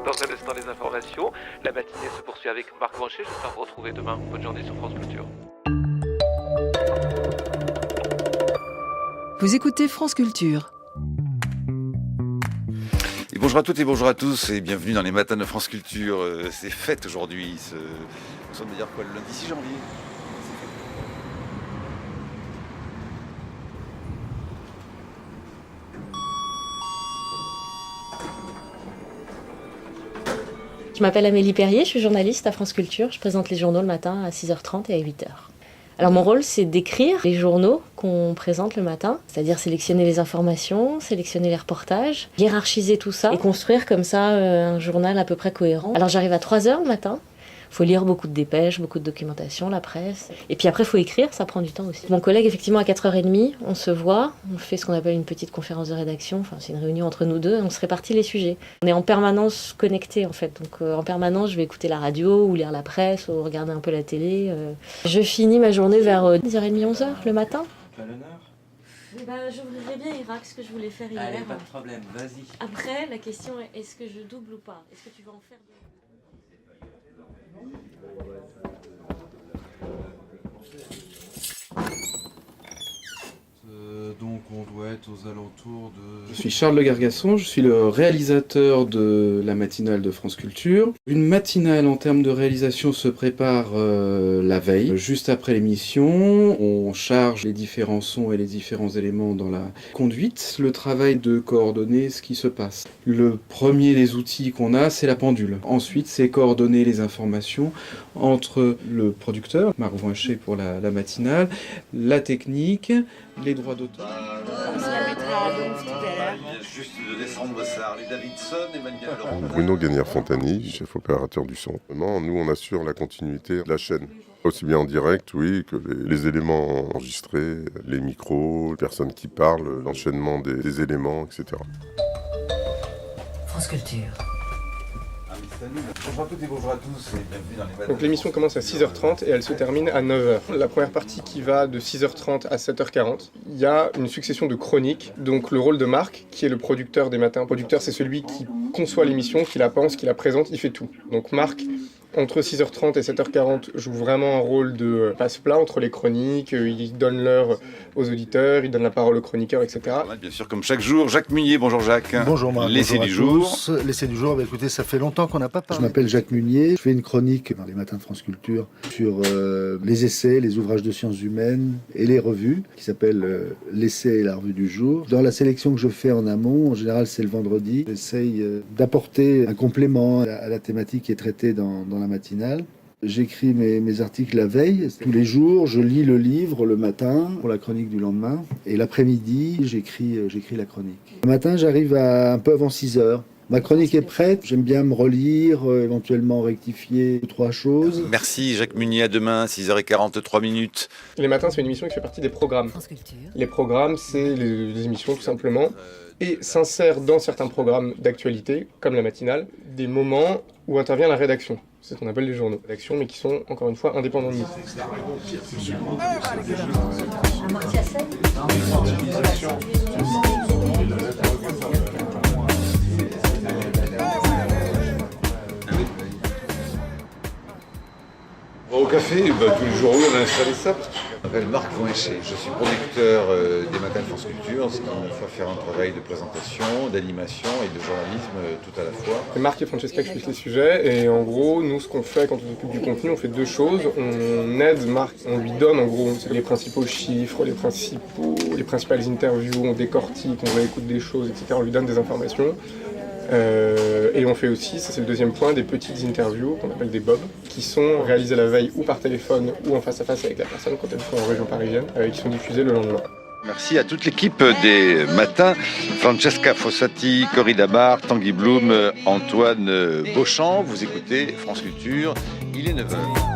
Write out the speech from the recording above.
Dans un instant, les informations. La matinée se poursuit avec Marc Vanchet. J'espère vous retrouver demain. Bonne journée sur France Culture. Vous écoutez France Culture. Et bonjour à toutes et bonjour à tous et bienvenue dans les matins de France Culture. C'est fête aujourd'hui. Nous sommes d'ailleurs quoi, le lundi 6 janvier. Je m'appelle Amélie Perrier, je suis journaliste à France Culture. Je présente les journaux le matin à 6h30 et à 8h. Alors mon rôle, c'est d'écrire les journaux qu'on présente le matin, c'est-à-dire sélectionner les informations, sélectionner les reportages, hiérarchiser tout ça et construire comme ça un journal à peu près cohérent. Alors j'arrive à 3h le matin. Il faut lire beaucoup de dépêches, beaucoup de documentation, la presse. Et puis après, il faut écrire, ça prend du temps aussi. Mon collègue, effectivement, à 4h30, on se voit, on fait ce qu'on appelle une petite conférence de rédaction. Enfin, c'est une réunion entre nous deux, et on se répartit les sujets. On est en permanence connectés, en fait. Donc, en permanence, je vais écouter la radio, ou lire la presse, ou regarder un peu la télé. Je finis ma journée vers 10h30, 11h le matin. À l'honneur. J'ouvrirai bien Irak, ce que je voulais faire hier. Allez, pas de problème, vas-y. Après, la question est, est-ce que je double ou pas? Est-ce que tu vas en faire deux? Donc on doit être aux alentours de... Je suis Charles Le Gargasson, je suis le réalisateur de la matinale de France Culture. Une matinale en termes de réalisation se prépare la veille, juste après l'émission. On charge les différents sons et les différents éléments dans la conduite. Le travail de coordonner ce qui se passe. Le premier des outils qu'on a, c'est la pendule. Ensuite, c'est coordonner les informations entre le producteur, Marc Vanchet pour la matinale, la technique, les droits d'auteur. On se la mettra à l'ouf tout à l'heure. Il vient juste de descendre ça. Harley Davidson, Emmanuel Laurent. Bruno Gagnère-Fontani, chef opérateur du son. Non, nous, on assure la continuité de la chaîne. Aussi bien en direct, oui, que les éléments enregistrés, les micros, les personnes qui parlent, l'enchaînement des éléments, etc. France Culture. Bonjour à toutes et bonjour à tous et bienvenue dans les matins. Donc l'émission commence à 6h30 et elle se termine à 9h. La première partie qui va de 6h30 à 7h40, il y a une succession de chroniques. Donc le rôle de Marc, qui est le producteur des matins. Le producteur, c'est celui qui conçoit l'émission, qui la pense, qui la présente, il fait tout. Donc Marc, entre 6h30 et 7h40, joue vraiment un rôle de passe-plat entre les chroniques, il donne l'heure aux auditeurs, il donne la parole aux chroniqueurs, etc. Bien sûr, comme chaque jour, Jacques Munier. Bonjour Jacques. Bonjour Marc. L'essai du jour. L'essai du jour, écoutez, ça fait longtemps qu'on n'a pas parlé. Je m'appelle Jacques Munier, je fais une chronique dans les matins de France Culture sur les essais, les ouvrages de sciences humaines et les revues, qui s'appelle l'essai et la revue du jour. Dans la sélection que je fais en amont, en général c'est le vendredi, j'essaye d'apporter un complément à la thématique qui est traitée dans la matinale. J'écris mes articles la veille, tous les jours, je lis le livre le matin pour la chronique du lendemain, et l'après-midi, j'écris la chronique. Le matin, j'arrive un peu avant 6h. Ma chronique est prête, j'aime bien me relire, éventuellement rectifier 3 choses. Merci Jacques Munier, à demain, 6h43 minutes. Les matins, c'est une émission qui fait partie des programmes. France Culture. Les programmes, c'est les émissions tout simplement, et s'insèrent dans certains programmes d'actualité, comme la matinale, des moments où intervient la rédaction. C'est ce qu'on appelle les journaux d'action, mais qui sont, encore une fois, indépendants de nous. Au café, tous les jours, on a installé ça. Je m'appelle Marc Vanchet, je suis producteur des matins de France Culture, ce qui me fait faire un travail de présentation, d'animation et de journalisme tout à la fois. C'est Marc et Francesca qui suivent les sujets, et en gros, nous, ce qu'on fait quand on s'occupe du contenu, on fait 2 choses. On aide Marc, on lui donne en gros les principaux chiffres, les principales interviews, on décortique, on réécoute des choses, etc. On lui donne des informations. Et on fait aussi, ça c'est le deuxième point, des petites interviews qu'on appelle des bobs, qui sont réalisées la veille ou par téléphone ou en face à face avec la personne quand elles sont en région parisienne, qui sont diffusées le lendemain. Merci à toute l'équipe des matins, Francesca Fossati, Corinne Damar, Tanguy Blum, Antoine Beauchamp. Vous écoutez France Culture, il est 9h.